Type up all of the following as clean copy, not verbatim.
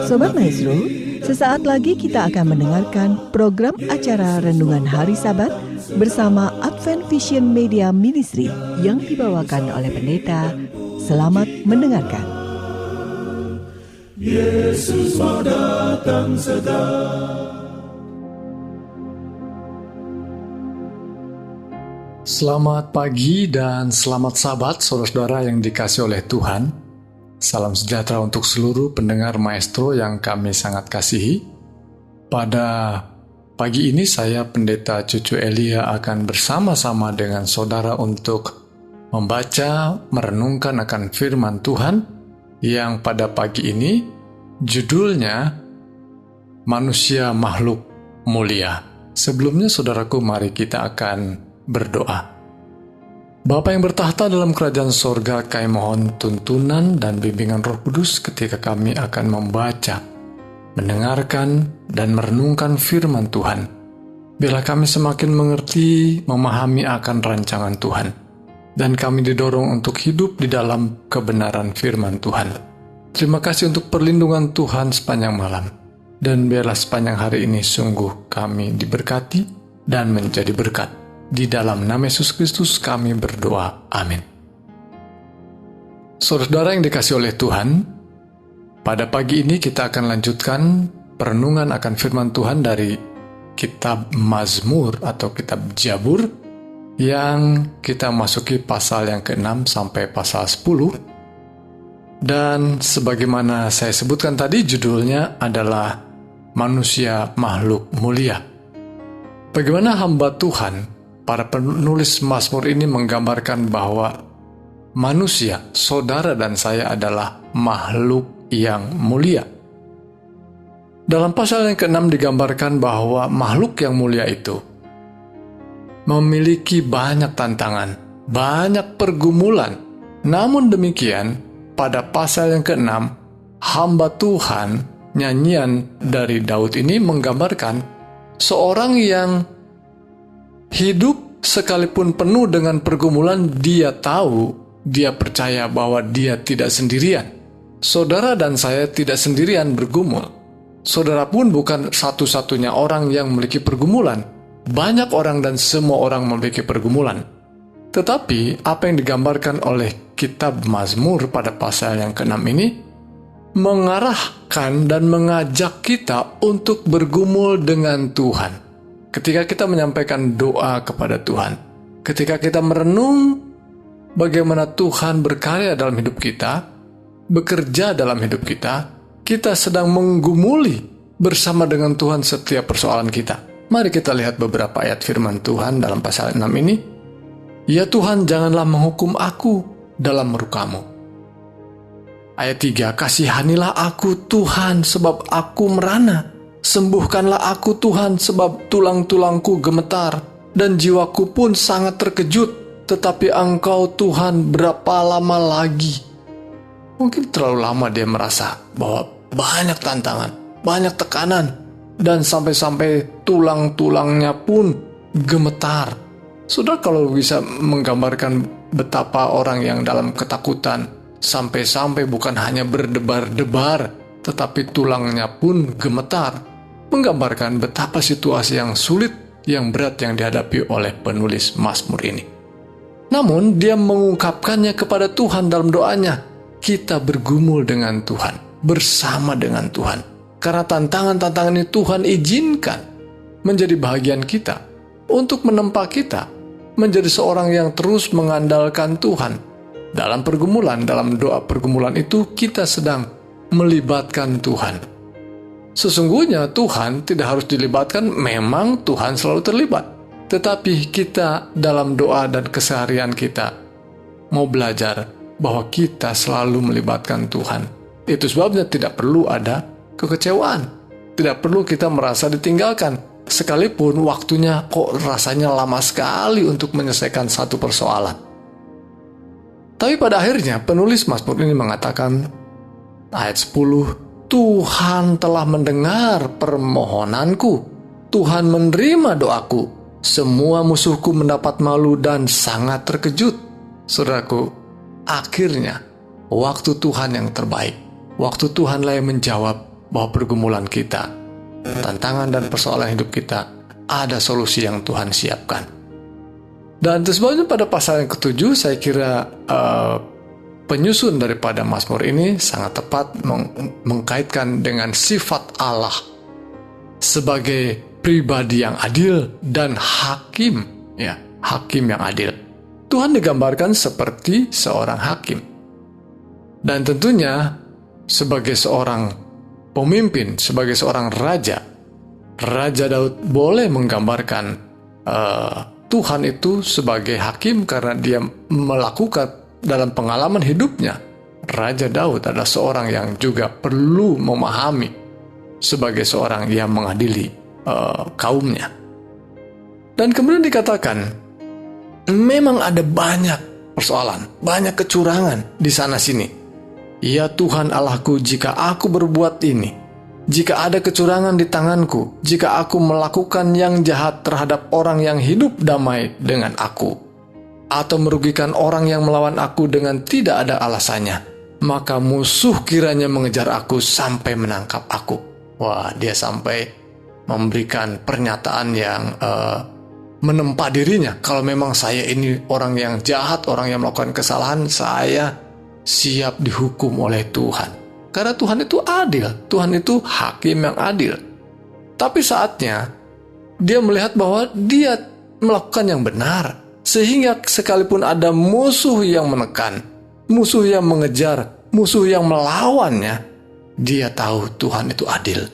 Sobat Maestro, sesaat lagi kita akan mendengarkan program acara Renungan Hari Sabat bersama Advent Vision Media Ministry yang dibawakan oleh pendeta. Selamat mendengarkan. Yesus mau datang segera. Selamat pagi dan selamat Sabat, saudara-saudara yang dikasihi oleh Tuhan. Salam sejahtera untuk seluruh pendengar Maestro yang kami sangat kasihi. Pada pagi ini saya, Pendeta Cucu Elia, akan bersama-sama dengan saudara untuk membaca, merenungkan akan firman Tuhan yang pada pagi ini judulnya Manusia Makhluk Mulia. Sebelumnya saudaraku, mari kita akan berdoa. Bapa yang bertahta dalam kerajaan sorga, kami mohon tuntunan dan bimbingan Roh Kudus ketika kami akan membaca, mendengarkan, dan merenungkan firman Tuhan. Biarlah kami semakin mengerti, memahami akan rancangan Tuhan, dan kami didorong untuk hidup di dalam kebenaran firman Tuhan. Terima kasih untuk perlindungan Tuhan sepanjang malam, dan biarlah sepanjang hari ini sungguh kami diberkati dan menjadi berkat. Di dalam nama Yesus Kristus kami berdoa. Amin. Saudara yang dikasihi oleh Tuhan, pada pagi ini kita akan lanjutkan perenungan akan firman Tuhan dari kitab Mazmur atau kitab Jabur yang kita masuki pasal yang ke-6 sampai pasal 10. Dan sebagaimana saya sebutkan tadi, judulnya adalah Manusia Makhluk Mulia. Bagaimana hamba Tuhan, para penulis Mazmur ini menggambarkan bahwa manusia, saudara dan saya adalah makhluk yang mulia. Dalam pasal yang ke-6 digambarkan bahwa makhluk yang mulia itu memiliki banyak tantangan, banyak pergumulan. Namun demikian, pada pasal yang ke-6, hamba Tuhan, nyanyian dari Daud ini menggambarkan seorang yang hidup sekalipun penuh dengan pergumulan, dia tahu, dia percaya bahwa dia tidak sendirian. Saudara dan saya tidak sendirian bergumul. Saudara pun bukan satu-satunya orang yang memiliki pergumulan. Banyak orang dan semua orang memiliki pergumulan. Tetapi apa yang digambarkan oleh kitab Mazmur pada pasal yang ke-6 ini mengarahkan dan mengajak kita untuk bergumul dengan Tuhan. Ketika kita menyampaikan doa kepada Tuhan, ketika kita merenung bagaimana Tuhan berkarya dalam hidup kita, bekerja dalam hidup kita, kita sedang menggumuli bersama dengan Tuhan setiap persoalan kita. Mari kita lihat beberapa ayat firman Tuhan dalam pasal 6 ini. Ya Tuhan, janganlah menghukum aku dalam murka-Mu. Ayat 3, kasihanilah aku Tuhan sebab aku merana. Sembuhkanlah aku Tuhan sebab tulang-tulangku gemetar dan jiwaku pun sangat terkejut. Tetapi Engkau Tuhan berapa lama lagi? Mungkin terlalu lama dia merasa bahwa banyak tantangan, banyak tekanan, dan sampai-sampai tulang-tulangnya pun gemetar. Saudara kalau bisa menggambarkan betapa orang yang dalam ketakutan sampai-sampai bukan hanya berdebar-debar, tetapi tulangnya pun gemetar, menggambarkan betapa situasi yang sulit, yang berat yang dihadapi oleh penulis Mazmur ini. Namun dia mengungkapkannya kepada Tuhan dalam doanya. Kita bergumul dengan Tuhan, bersama dengan Tuhan. Karena tantangan-tantangan ini Tuhan izinkan menjadi bahagian kita, untuk menempa kita menjadi seorang yang terus mengandalkan Tuhan. Dalam pergumulan, dalam doa pergumulan itu kita sedang melibatkan Tuhan. Sesungguhnya Tuhan tidak harus dilibatkan, memang Tuhan selalu terlibat. Tetapi kita dalam doa dan keseharian kita mau belajar bahwa kita selalu melibatkan Tuhan. Itu sebabnya tidak perlu ada kekecewaan. Tidak perlu kita merasa ditinggalkan. Sekalipun waktunya kok rasanya lama sekali untuk menyelesaikan satu persoalan. Tapi pada akhirnya penulis Mazmur ini mengatakan, ayat 10, Tuhan telah mendengar permohonanku. Tuhan menerima doaku. Semua musuhku mendapat malu dan sangat terkejut. Saudaraku, akhirnya waktu Tuhan yang terbaik waktu Tuhanlah yang menjawab bahwa pergumulan kita, tantangan dan persoalan hidup kita, ada solusi yang Tuhan siapkan. Dan sebabnya pada pasal yang ke-7 saya kira penyusun daripada Mazmur ini sangat tepat mengkaitkan dengan sifat Allah sebagai pribadi yang adil dan hakim, ya, hakim yang adil. Tuhan digambarkan seperti seorang hakim. Dan tentunya sebagai seorang pemimpin, sebagai seorang raja, Raja Daud boleh menggambarkan Tuhan itu sebagai hakim karena dia melakukan dalam pengalaman hidupnya. Raja Daud adalah seorang yang juga perlu memahami sebagai seorang yang mengadili kaumnya. Dan kemudian dikatakan, memang ada banyak persoalan, banyak kecurangan di sana-sini. Ya Tuhan Allahku, jika aku berbuat ini, jika ada kecurangan di tanganku, jika aku melakukan yang jahat terhadap orang yang hidup damai dengan aku, atau merugikan orang yang melawan aku dengan tidak ada alasannya, maka musuh kiranya mengejar aku sampai menangkap aku. Wah, dia sampai memberikan pernyataan yang menempa dirinya. Kalau memang saya ini orang yang jahat, orang yang melakukan kesalahan, saya siap dihukum oleh Tuhan. Karena Tuhan itu adil, Tuhan itu hakim yang adil. Tapi saatnya dia melihat bahwa dia melakukan yang benar, sehingga sekalipun ada musuh yang menekan, musuh yang mengejar, musuh yang melawannya, dia tahu Tuhan itu adil.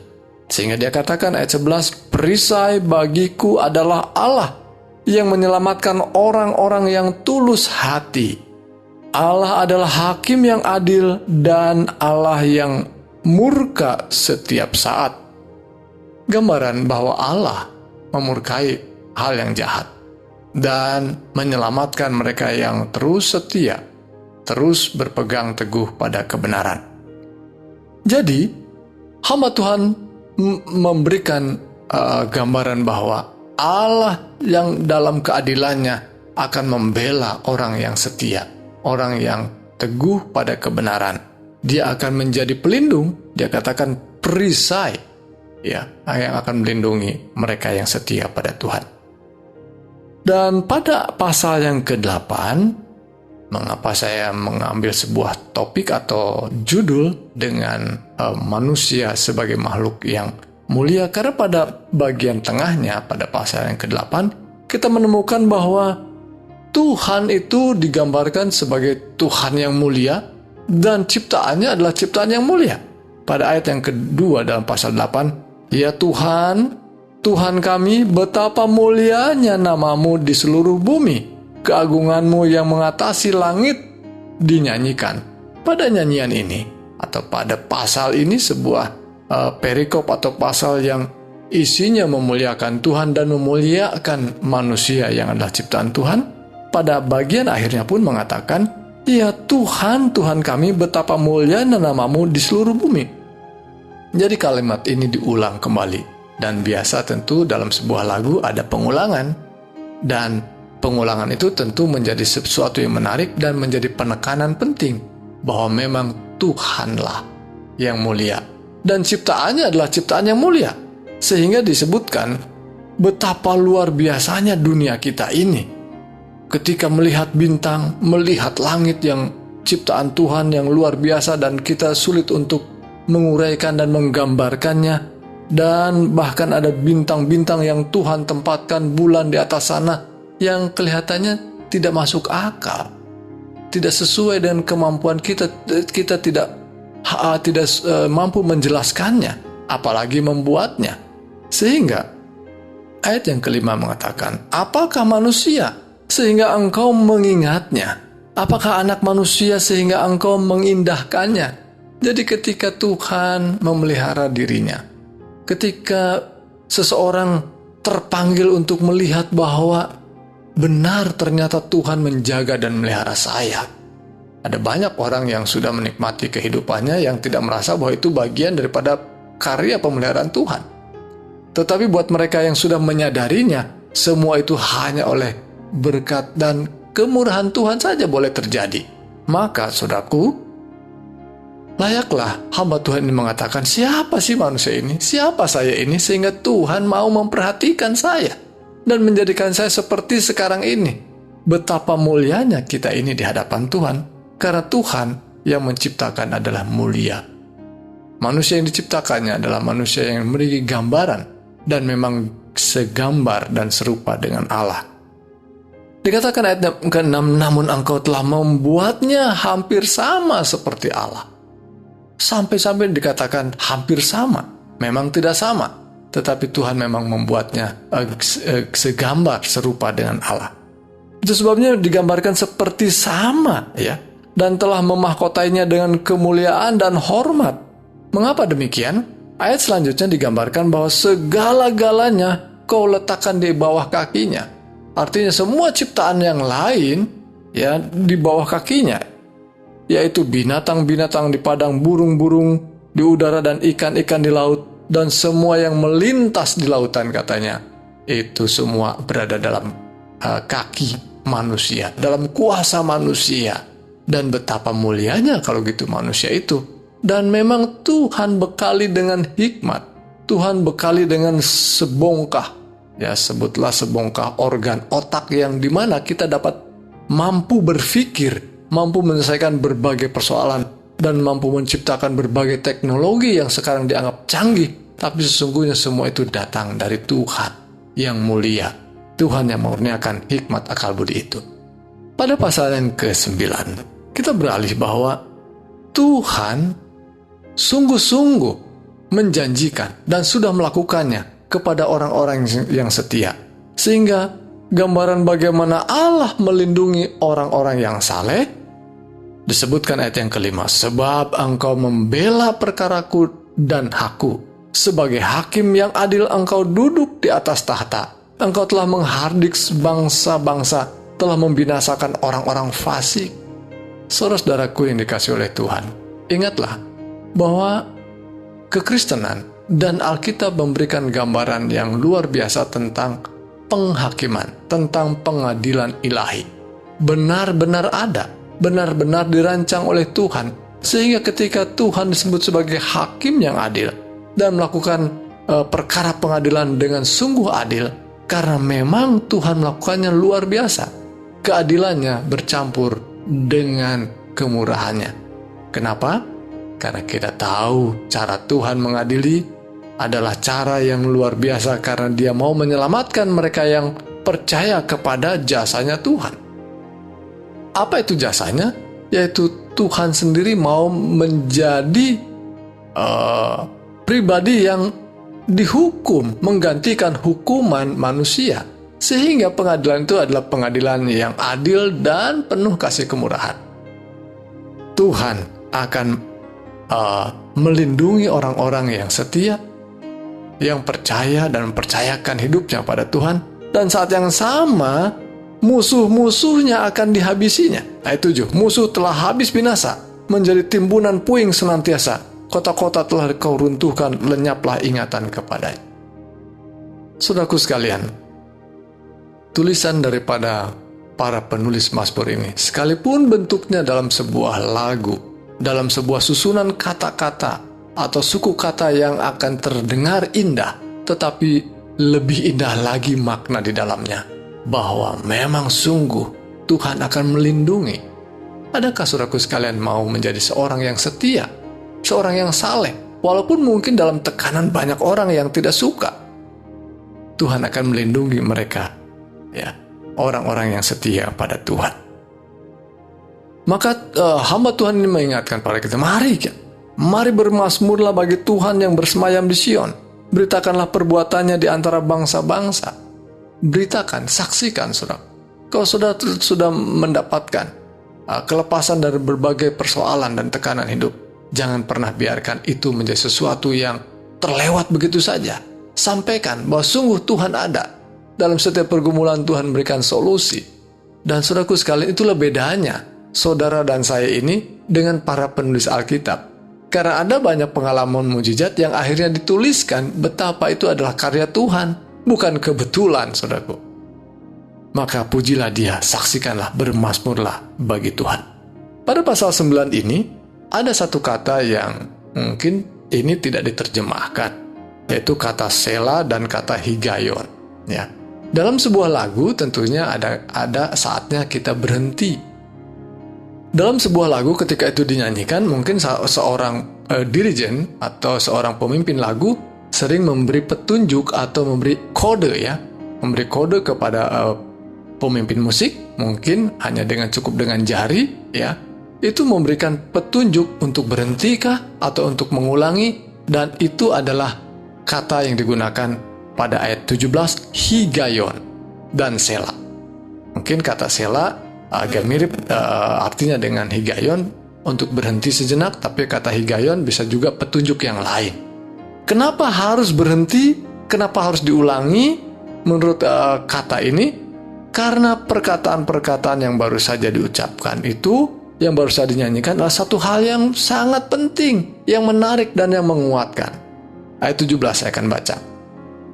Sehingga dia katakan ayat 11, perisai bagiku adalah Allah yang menyelamatkan orang-orang yang tulus hati. Allah adalah hakim yang adil dan Allah yang murka setiap saat. Gambaran bahwa Allah memurkai hal yang jahat dan menyelamatkan mereka yang terus setia, terus berpegang teguh pada kebenaran. Jadi, hamba Tuhan memberikan gambaran bahwa Allah yang dalam keadilannya akan membela orang yang setia, orang yang teguh pada kebenaran. Dia akan menjadi pelindung. Dia katakan perisai, ya, yang akan melindungi mereka yang setia pada Tuhan. Dan pada pasal yang ke-8, mengapa saya mengambil sebuah topik atau judul dengan manusia sebagai makhluk yang mulia? Karena pada bagian tengahnya, pada pasal yang ke-8, kita menemukan bahwa Tuhan itu digambarkan sebagai Tuhan yang mulia dan ciptaannya adalah ciptaan yang mulia. Pada ayat yang kedua dalam pasal 8, ya Tuhan, Tuhan kami, betapa mulianya namamu di seluruh bumi. Keagunganmu yang mengatasi langit dinyanyikan. Pada nyanyian ini, atau pada pasal ini, sebuah perikop atau pasal yang isinya memuliakan Tuhan dan memuliakan manusia yang adalah ciptaan Tuhan. Pada bagian akhirnya pun mengatakan, ya Tuhan, Tuhan kami, betapa mulianya namamu di seluruh bumi. Jadi kalimat ini diulang kembali. Dan biasa tentu dalam sebuah lagu ada pengulangan. Dan pengulangan itu tentu menjadi sesuatu yang menarik dan menjadi penekanan penting bahwa memang Tuhanlah yang mulia. Dan ciptaannya adalah ciptaan yang mulia. Sehingga disebutkan betapa luar biasanya dunia kita ini. Ketika melihat bintang, melihat langit yang ciptaan Tuhan yang luar biasa dan kita sulit untuk menguraikan dan menggambarkannya. Dan bahkan ada bintang-bintang yang Tuhan tempatkan, bulan di atas sana yang kelihatannya tidak masuk akal. Tidak sesuai dengan kemampuan kita. Kita tidak mampu menjelaskannya, apalagi membuatnya. Sehingga ayat yang kelima mengatakan, apakah manusia sehingga engkau mengingatnya? Apakah anak manusia sehingga engkau mengindahkannya? Jadi ketika Tuhan memelihara dirinya, ketika seseorang terpanggil untuk melihat bahwa benar ternyata Tuhan menjaga dan memelihara saya. Ada banyak orang yang sudah menikmati kehidupannya yang tidak merasa bahwa itu bagian daripada karya pemeliharaan Tuhan. Tetapi buat mereka yang sudah menyadarinya, semua itu hanya oleh berkat dan kemurahan Tuhan saja boleh terjadi. Maka saudaraku, Layaklah hamba Tuhan ini mengatakan, siapa sih manusia ini? Siapa saya ini sehingga Tuhan mau memperhatikan saya dan menjadikan saya seperti sekarang ini? Betapa mulianya kita ini di hadapan Tuhan, karena Tuhan yang menciptakan adalah mulia. Manusia yang diciptakannya adalah manusia yang memiliki gambaran dan memang segambar dan serupa dengan Allah. Dikatakan ayat ke-6, namun engkau telah membuatnya hampir sama seperti Allah. Sampai-sampai dikatakan hampir sama. Memang tidak sama, tetapi Tuhan memang membuatnya segambar serupa dengan Allah. Itu sebabnya digambarkan seperti sama, ya, dan telah memahkotainya dengan kemuliaan dan hormat. Mengapa demikian? Ayat selanjutnya digambarkan bahwa segala-galanya kau letakkan di bawah kakinya. Artinya semua ciptaan yang lain, ya, di bawah kakinya, yaitu binatang-binatang di padang, burung-burung di udara, dan ikan-ikan di laut, dan semua yang melintas di lautan, katanya. Itu semua berada dalam kaki manusia, dalam kuasa manusia. Dan betapa mulianya kalau gitu manusia itu. Dan memang Tuhan bekali dengan hikmat. Tuhan bekali dengan sebongkah, ya, sebutlah sebongkah organ otak yang dimana kita dapat mampu berpikir, mampu menyelesaikan berbagai persoalan, dan mampu menciptakan berbagai teknologi yang sekarang dianggap canggih. Tapi sesungguhnya semua itu datang dari Tuhan yang mulia. Tuhan yang mengurniakan hikmat akal budi itu. Pada pasal yang ke-9, kita beralih bahwa Tuhan sungguh-sungguh menjanjikan dan sudah melakukannya kepada orang-orang yang setia. Sehingga gambaran bagaimana Allah melindungi orang-orang yang saleh disebutkan ayat yang ke-5. Sebab engkau membela perkaraku dan hakku. Sebagai hakim yang adil engkau duduk di atas tahta. Engkau telah menghardik bangsa-bangsa, telah membinasakan orang-orang fasik. Saudara-saudaraku yang dikasihi oleh Tuhan, ingatlah bahwa kekristenan dan Alkitab memberikan gambaran yang luar biasa tentang penghakiman, tentang pengadilan ilahi. Benar-benar ada, benar-benar dirancang oleh Tuhan, sehingga ketika Tuhan disebut sebagai hakim yang adil dan melakukan perkara pengadilan dengan sungguh adil, karena memang Tuhan melakukannya luar biasa. Keadilannya bercampur dengan kemurahannya. Kenapa? Karena kita tahu cara Tuhan mengadili adalah cara yang luar biasa, karena Dia mau menyelamatkan mereka yang percaya kepada jasanya Tuhan. Apa itu jasanya? Yaitu Tuhan sendiri mau menjadi pribadi yang dihukum, menggantikan hukuman manusia, sehingga pengadilan itu adalah pengadilan yang adil dan penuh kasih kemurahan. Tuhan akan melindungi orang-orang yang setia, yang percaya dan mempercayakan hidupnya pada Tuhan, dan saat yang sama musuh-musuhnya akan dihabisinya. Ayat 7, musuh telah habis binasa, menjadi timbunan puing senantiasa. Kota-kota telah kau runtuhkan, lenyaplah ingatan kepadanya. Saudaraku sekalian, tulisan daripada para penulis Mazmur ini, sekalipun bentuknya dalam sebuah lagu, dalam sebuah susunan kata-kata atau suku kata yang akan terdengar indah, tetapi lebih indah lagi makna di dalamnya, bahwa memang sungguh Tuhan akan melindungi. Adakah saudaraku sekalian mau menjadi seorang yang setia, seorang yang saleh, walaupun mungkin dalam tekanan banyak orang yang tidak suka? Tuhan akan melindungi mereka, ya, orang-orang yang setia pada Tuhan. Maka hamba Tuhan ini mengingatkan pada kita, mari bermazmurlah bagi Tuhan yang bersemayam di Sion. Beritakanlah perbuatannya di antara bangsa-bangsa. Beritakan, saksikan, saudara. Kalau saudara sudah mendapatkan kelepasan dari berbagai persoalan dan tekanan hidup, jangan pernah biarkan itu menjadi sesuatu yang terlewat begitu saja. Sampaikan bahwa sungguh Tuhan ada. Dalam setiap pergumulan Tuhan memberikan solusi. Dan saudaraku sekalian, itulah bedanya saudara dan saya ini dengan para penulis Alkitab. Karena ada banyak pengalaman mujizat yang akhirnya dituliskan betapa itu adalah karya Tuhan, bukan kebetulan, saudaraku. Maka pujilah Dia, saksikanlah, bermazmurlah bagi Tuhan. Pada pasal 9 ini, ada satu kata yang mungkin ini tidak diterjemahkan, yaitu kata Selah dan kata Higayon. Ya. Dalam sebuah lagu tentunya ada saatnya kita berhenti. Dalam sebuah lagu ketika itu dinyanyikan, mungkin seorang dirijen atau seorang pemimpin lagu sering memberi petunjuk atau memberi kode, ya, memberi kode kepada pemimpin musik, mungkin hanya cukup dengan jari, ya, itu memberikan petunjuk untuk berhentikah atau untuk mengulangi, dan itu adalah kata yang digunakan pada ayat 17, Higayon dan Selah. Mungkin kata Selah agak mirip artinya dengan Higayon, untuk berhenti sejenak, tapi kata Higayon bisa juga petunjuk yang lain. Kenapa harus berhenti? Kenapa harus diulangi? Menurut kata ini, karena perkataan-perkataan yang baru saja diucapkan itu, yang baru saja dinyanyikan adalah satu hal yang sangat penting, yang menarik dan yang menguatkan. Ayat 17 saya akan baca.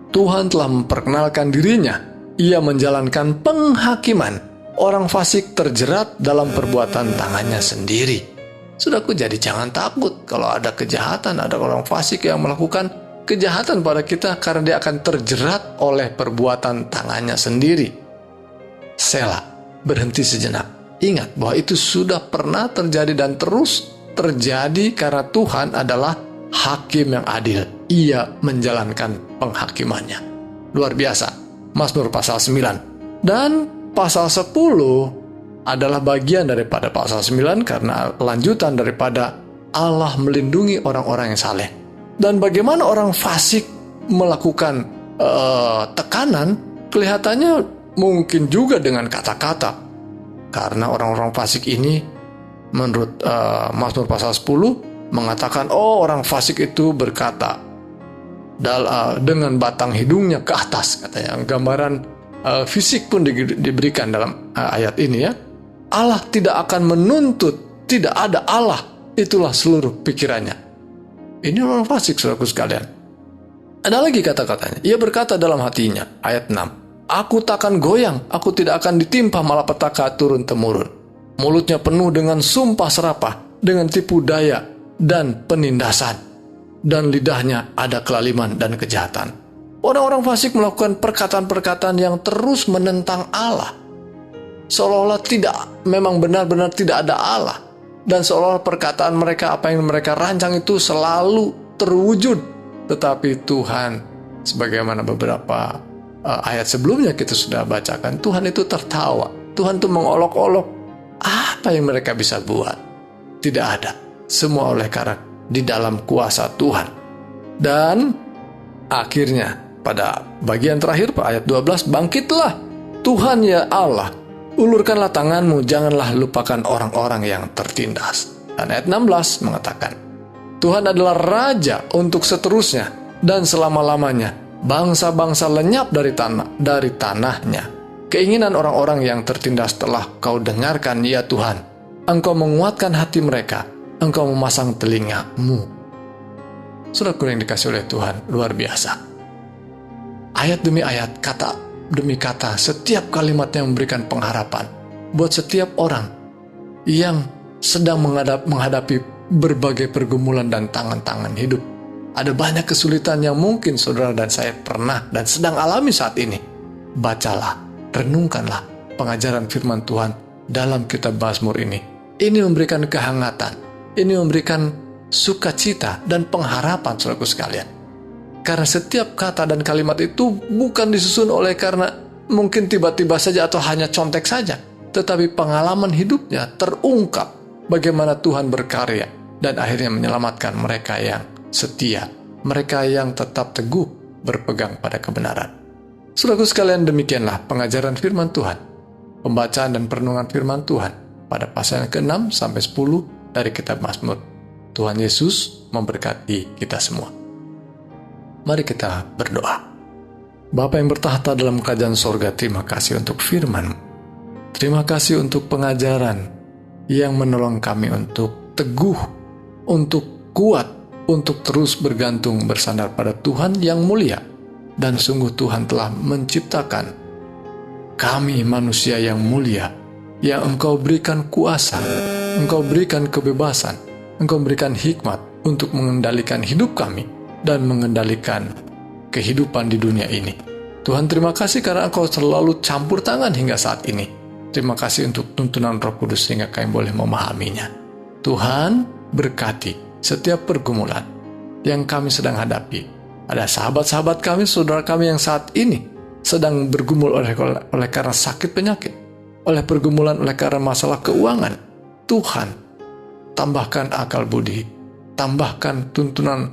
Tuhan telah memperkenalkan dirinya. Ia menjalankan penghakiman. Orang fasik terjerat dalam perbuatan tangannya sendiri. Saudaraku, jadi jangan takut kalau ada kejahatan, ada orang fasik yang melakukan kejahatan pada kita, karena dia akan terjerat oleh perbuatan tangannya sendiri. Selah, berhenti sejenak. Ingat bahwa itu sudah pernah terjadi dan terus terjadi karena Tuhan adalah hakim yang adil. Ia menjalankan penghakimannya. Luar biasa. Mazmur pasal 9. Dan pasal 10 adalah bagian daripada pasal 9 karena lanjutan daripada Allah melindungi orang-orang yang saleh. Dan bagaimana orang fasik melakukan tekanan, kelihatannya mungkin juga dengan kata-kata. Karena orang-orang fasik ini menurut Mazmur pasal 10 mengatakan, orang fasik itu berkata dengan batang hidungnya ke atas, katanya. Gambaran fisik pun diberikan dalam ayat ini, ya. Allah tidak akan menuntut, tidak ada Allah, itulah seluruh pikirannya. Ini orang fasik, saudaraku sekalian. Ada lagi kata-katanya. Ia berkata dalam hatinya, ayat 6, aku takkan goyang, aku tidak akan ditimpa malapetaka turun-temurun. Mulutnya penuh dengan sumpah serapah, dengan tipu daya dan penindasan, dan lidahnya ada kelaliman dan kejahatan. Orang-orang fasik melakukan perkataan-perkataan yang terus menentang Allah. Seolah-olah memang benar-benar tidak ada Allah. Dan seolah-olah perkataan mereka, apa yang mereka rancang itu selalu terwujud. Tetapi Tuhan, sebagaimana beberapa ayat sebelumnya kita sudah bacakan, Tuhan itu tertawa. Tuhan itu mengolok-olok. Apa yang mereka bisa buat? Tidak ada. Semua oleh karena di dalam kuasa Tuhan. Dan akhirnya pada bagian terakhir ayat 12, bangkitlah Tuhan ya Allah, ulurkanlah tanganmu, janganlah lupakan orang-orang yang tertindas. Dan ayat 16 mengatakan, Tuhan adalah Raja untuk seterusnya dan selama-lamanya. Bangsa-bangsa lenyap dari tanahnya. Keinginan orang-orang yang tertindas telah kau dengarkan, ya Tuhan. Engkau menguatkan hati mereka. Engkau memasang telingamu. Saudaraku yang dikasih oleh Tuhan, luar biasa. Ayat demi ayat, kata demi kata, setiap kalimat yang memberikan pengharapan buat setiap orang yang sedang menghadapi berbagai pergumulan dan tangan-tangan hidup. Ada banyak kesulitan yang mungkin saudara dan saya pernah dan sedang alami saat ini. Bacalah, renungkanlah pengajaran firman Tuhan dalam kitab Mazmur ini. Ini memberikan kehangatan, ini memberikan sukacita dan pengharapan, saudaraku sekalian. Karena setiap kata dan kalimat itu bukan disusun oleh karena mungkin tiba-tiba saja atau hanya contek saja, tetapi pengalaman hidupnya terungkap bagaimana Tuhan berkarya dan akhirnya menyelamatkan mereka yang setia, mereka yang tetap teguh berpegang pada kebenaran. Saudaraku sekalian, demikianlah pengajaran firman Tuhan, pembacaan dan perenungan firman Tuhan pada pasal yang ke-6 sampai 10 dari kitab Mazmur. Tuhan Yesus memberkati kita semua. Mari kita berdoa. Bapa yang bertahta dalam kerajaan sorga, terima kasih untuk firman-Mu. Terima kasih untuk pengajaran yang menolong kami untuk teguh, untuk kuat, untuk terus bergantung bersandar pada Tuhan yang mulia. Dan sungguh Tuhan telah menciptakan kami manusia yang mulia, yang Engkau berikan kuasa, Engkau berikan kebebasan, Engkau berikan hikmat untuk mengendalikan hidup kami dan mengendalikan kehidupan di dunia ini. Tuhan, terima kasih karena Engkau selalu campur tangan hingga saat ini. Terima kasih untuk tuntunan Roh Kudus sehingga kami boleh memahaminya. Tuhan, berkati setiap pergumulan yang kami sedang hadapi. Ada sahabat-sahabat kami, saudara kami yang saat ini sedang bergumul oleh karena sakit penyakit, oleh pergumulan oleh karena masalah keuangan. Tuhan, tambahkan akal budi, tambahkan tuntunan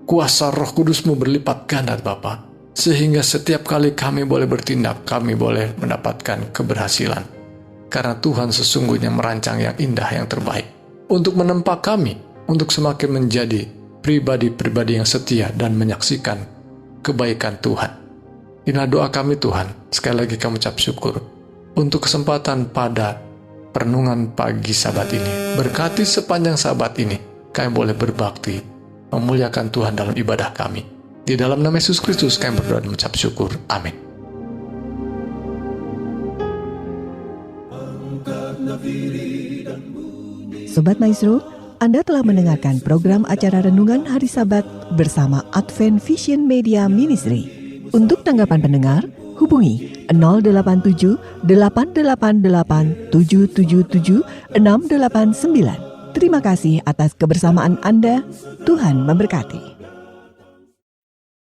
kuasa Roh Kudus-Mu berlipat ganda Bapa, sehingga setiap kali kami boleh bertindak, kami boleh mendapatkan keberhasilan. Karena Tuhan sesungguhnya merancang yang indah, yang terbaik untuk menempa kami, untuk semakin menjadi pribadi-pribadi yang setia dan menyaksikan kebaikan Tuhan. Inilah doa kami Tuhan. Sekali lagi kami ucap syukur untuk kesempatan pada perenungan pagi Sabat ini. Berkati sepanjang Sabat ini, kami boleh berbakti, memuliakan Tuhan dalam ibadah kami. Di dalam nama Yesus Kristus kami berdoa dan mengucap syukur. Amin. Sobat Maestro, Anda telah mendengarkan program acara Renungan Hari Sabat bersama Advent Vision Media Ministry. Untuk tanggapan pendengar, hubungi 087 888 777 689. Terima kasih atas kebersamaan Anda. Tuhan memberkati.